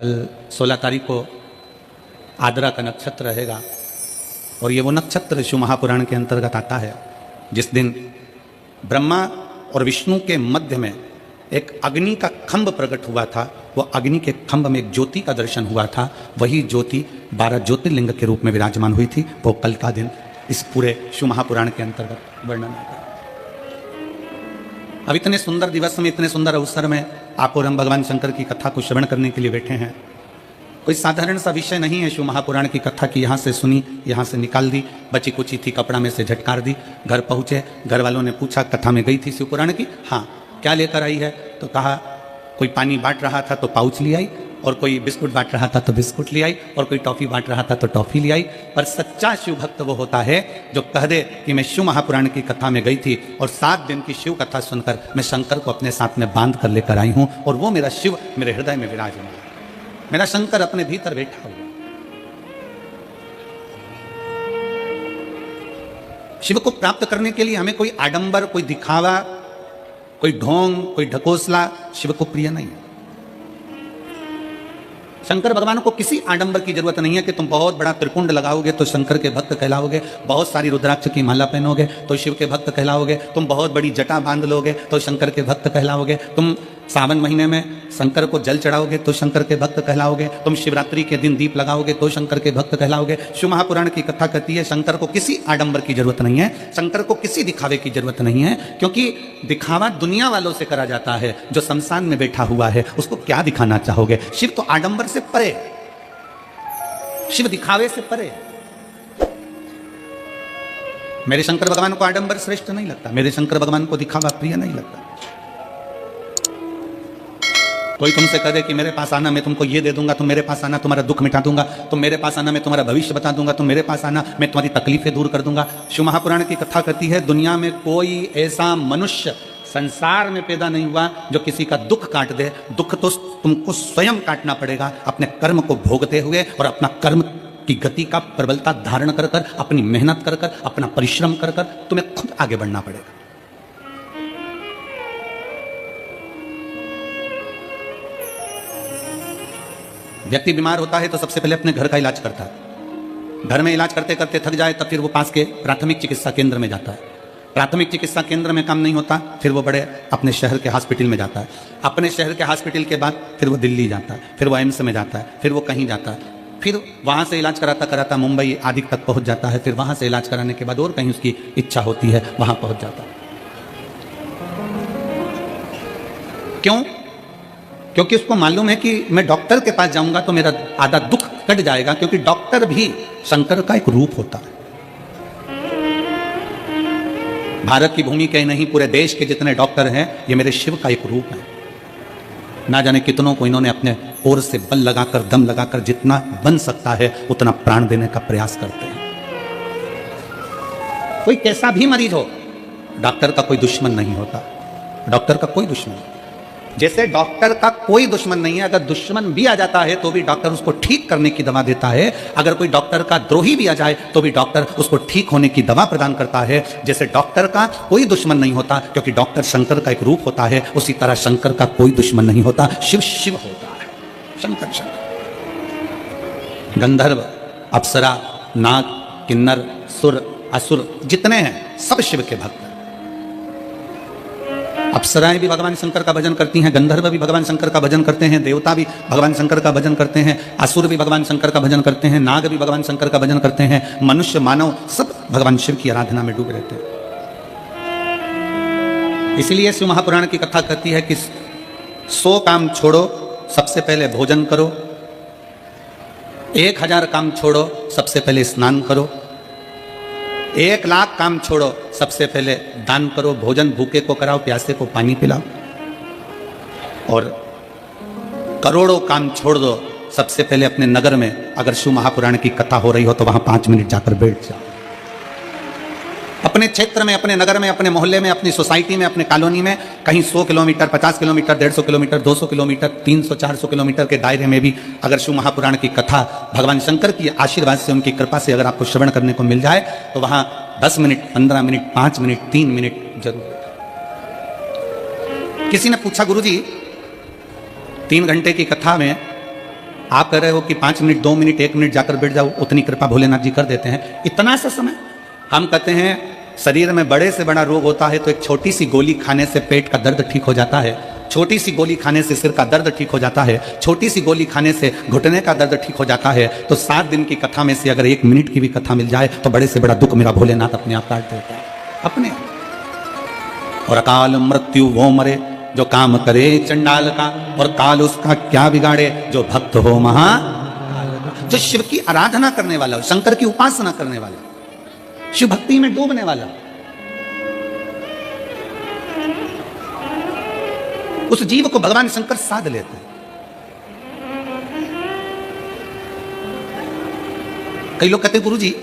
कल 16 तारीख को आद्रा का नक्षत्र रहेगा और ये वो नक्षत्र शिव महापुराण के अंतर्गत आता है जिस दिन ब्रह्मा और विष्णु के मध्य में एक अग्नि का खंभ प्रकट हुआ था। वो अग्नि के खंभ में एक ज्योति का दर्शन हुआ था। वही ज्योति 12 ज्योतिर्लिंग के रूप में विराजमान हुई थी। वो कल का दिन इस पूरे शिव महापुराण के अंतर्गत वर्णन आता है। अब इतने सुंदर दिवस में, इतने सुंदर अवसर में आप और हम भगवान शंकर की कथा को श्रवण करने के लिए बैठे हैं। कोई साधारण सा विषय नहीं है शिव महापुराण की कथा की। यहाँ से सुनी, यहाँ से निकाल दी, बची कुची थी कपड़ा में से झटकार दी, घर पहुँचे, घर वालों ने पूछा कथा में गई थी शिव पुराण की? हाँ। क्या लेकर आई है? तो कहा कोई पानी बांट रहा था तो पाउच ले आई, और कोई बिस्कुट बांट रहा था तो बिस्कुट ले आई, और कोई टॉफी बांट रहा था तो टॉफी ले आई। पर सच्चा शिव भक्त वो होता है जो कह दे कि मैं शिव महापुराण की कथा में गई थी और 7 दिन की शिव कथा सुनकर मैं शंकर को अपने साथ में बांध कर लेकर आई हूं, और वो मेरा शिव मेरे हृदय में विराजमान है, मेरा शंकर अपने भीतर बैठा हुआ। शिव को प्राप्त करने के लिए हमें कोई आडंबर, कोई दिखावा, कोई ढोंग, कोई ढकोसला शिव को प्रिय नहीं है। शंकर भगवान को किसी आडंबर की जरूरत नहीं है कि तुम बहुत बड़ा त्रिपुंड लगाओगे तो शंकर के भक्त कहलाओगे, बहुत सारी रुद्राक्ष की माला पहनोगे तो शिव के भक्त कहलाओगे, तुम बहुत बड़ी जटा बांध लोगे तो शंकर के भक्त कहलाओगे, तुम सावन महीने में शंकर को जल चढ़ाओगे तो शंकर के भक्त कहलाओगे, तुम शिवरात्रि के दिन दीप लगाओगे तो शंकर के भक्त कहलाओगे। शिव महापुराण की कथा कहती है शंकर को किसी आडंबर की जरूरत नहीं है, शंकर को किसी दिखावे की जरूरत नहीं है, क्योंकि दिखावा दुनिया वालों से करा जाता है। जो शमशान में बैठा हुआ है उसको क्या दिखाना चाहोगे? शिव तो आडंबर से परे, शिव दिखावे से परे। मेरे शंकर भगवान को आडंबर श्रेष्ठ नहीं लगता, मेरे शंकर भगवान को दिखावा प्रिय नहीं लगता। कोई तुमसे कहे कि मेरे पास आना, मैं तुमको ये दे दूंगा, तुम मेरे पास आना तुम्हारा दुख मिटा दूंगा, तुम मेरे पास आना मैं तुम्हारा भविष्य बता दूंगा, तुम मेरे पास आना मैं तुम्हारी तकलीफें दूर कर दूंगा। शिव महापुराण की कथा कहती है दुनिया में कोई ऐसा मनुष्य संसार में पैदा नहीं हुआ जो किसी का दुख काट दे। दुख तो तुमको स्वयं काटना पड़ेगा, अपने कर्म को भोगते हुए, और अपना कर्म की गति का प्रबलता धारण कर कर, अपनी मेहनत कर कर, अपना परिश्रम कर कर तुम्हें खुद आगे बढ़ना पड़ेगा। व्यक्ति बीमार होता है तो सबसे पहले अपने घर का इलाज करता है। घर में इलाज करते करते थक जाए तब फिर वो पास के प्राथमिक चिकित्सा केंद्र में जाता है। प्राथमिक चिकित्सा केंद्र में काम नहीं होता फिर वो बड़े अपने शहर के हॉस्पिटल में जाता है। अपने शहर के हॉस्पिटल के बाद फिर वो दिल्ली जाता है, फिर वो एम्स में जाता है, फिर वो कहीं जाता है, फिर वहाँ से इलाज कराता कराता मुंबई आदि तक पहुँच जाता है। फिर वहाँ से इलाज कराने के बाद और कहीं उसकी इच्छा होती है वहाँ पहुँच जाता है। क्यों? क्योंकि उसको मालूम है कि मैं डॉक्टर के पास जाऊंगा तो मेरा आधा दुख कट जाएगा, क्योंकि डॉक्टर भी शंकर का एक रूप होता है। भारत की भूमि के नहीं पूरे देश के जितने डॉक्टर हैं ये मेरे शिव का एक रूप है। ना जाने कितनों को इन्होंने अपने ओर से बल लगाकर, दम लगाकर जितना बन सकता है उतना प्राण देने का प्रयास करते हैं। कोई कैसा भी मरीज हो, डॉक्टर का कोई दुश्मन नहीं होता, डॉक्टर का कोई दुश्मन नहीं। जैसे डॉक्टर का कोई दुश्मन नहीं है, अगर दुश्मन भी आ जाता है तो भी डॉक्टर उसको ठीक करने की दवा देता है। अगर कोई डॉक्टर का द्रोही भी आ जाए तो भी डॉक्टर उसको ठीक होने की दवा प्रदान करता है। जैसे डॉक्टर का कोई दुश्मन नहीं होता क्योंकि डॉक्टर शंकर का एक रूप होता है, उसी तरह शंकर का कोई दुश्मन नहीं होता। शिव शिव होता है, शंकर शंकर। गंधर्व, अप्सरा, नाग, किन्नर, सुर, असुर जितने हैं सब शिव के भक्त। अप्सराएं भी भगवान शंकर का भजन करती हैं, गंधर्व भी भगवान शंकर का भजन करते हैं, देवता भी भगवान शंकर का भजन करते हैं, असुर भी भगवान शंकर का भजन करते हैं, नाग भी भगवान शंकर का भजन करते हैं, मनुष्य मानव सब भगवान शिव की आराधना में डूबे रहते हैं। इसलिए शिव महापुराण की कथा कहती है कि 100 काम छोड़ो, सबसे पहले भोजन करो, 1000 काम छोड़ो, सबसे पहले स्नान करो, 1,00,000 काम छोड़ो, सबसे पहले दान करो, भोजन भूखे को कराओ, प्यासे को पानी पिलाओ, और करोड़ों काम छोड़ दो, सबसे पहले अपने नगर में अगर शिव महापुराण की कथा हो रही हो तो वहां 5 मिनट जाकर बैठ जाओ। अपने क्षेत्र में, अपने नगर में, अपने मोहल्ले में, अपनी सोसाइटी में, अपने कॉलोनी में कहीं 100 kilometre, 50 kilometre, 150 kilometre, 200 kilometre, 300, 400 kilometre के दायरे में भी अगर शिव महापुराण की कथा भगवान शंकर की आशीर्वाद से, उनकी कृपा से अगर आपको श्रवण करने को मिल जाए तो वहां 10 मिनट, 15 मिनट, 5 मिनट, 3 मिनट जरूर। किसी ने पूछा गुरुजी 3 घंटे की कथा में आप कह रहे हो कि 5 मिनट 2 मिनट 1 मिनट जाकर बैठ जाओ, उतनी कृपा भोलेनाथ जी कर देते हैं। इतना सा समय हम कहते हैं शरीर में बड़े से बड़ा रोग होता है तो एक छोटी सी गोली खाने से पेट का दर्द ठीक हो जाता है, छोटी सी गोली खाने से सिर का दर्द ठीक हो जाता है, छोटी सी गोली खाने से घुटने का दर्द ठीक हो जाता है। तो 7 दिन की कथा में से अगर 1 मिनट की भी कथा मिल जाए तो बड़े से बड़ा दुख मेरा भोलेनाथ अपने आप काट देता है अपने। और अकाल मृत्यु वो मरे जो काम करे चंडाल का, और काल उसका क्या बिगाड़े जो भक्त हो महा। जो शिव की आराधना करने वाला हो, शंकर की उपासना करने वाला, शिव भक्ति में डूबने वाला, उस जीव को भगवान शंकर साध लेते हैं। कई लोग कहते हैं गुरु जी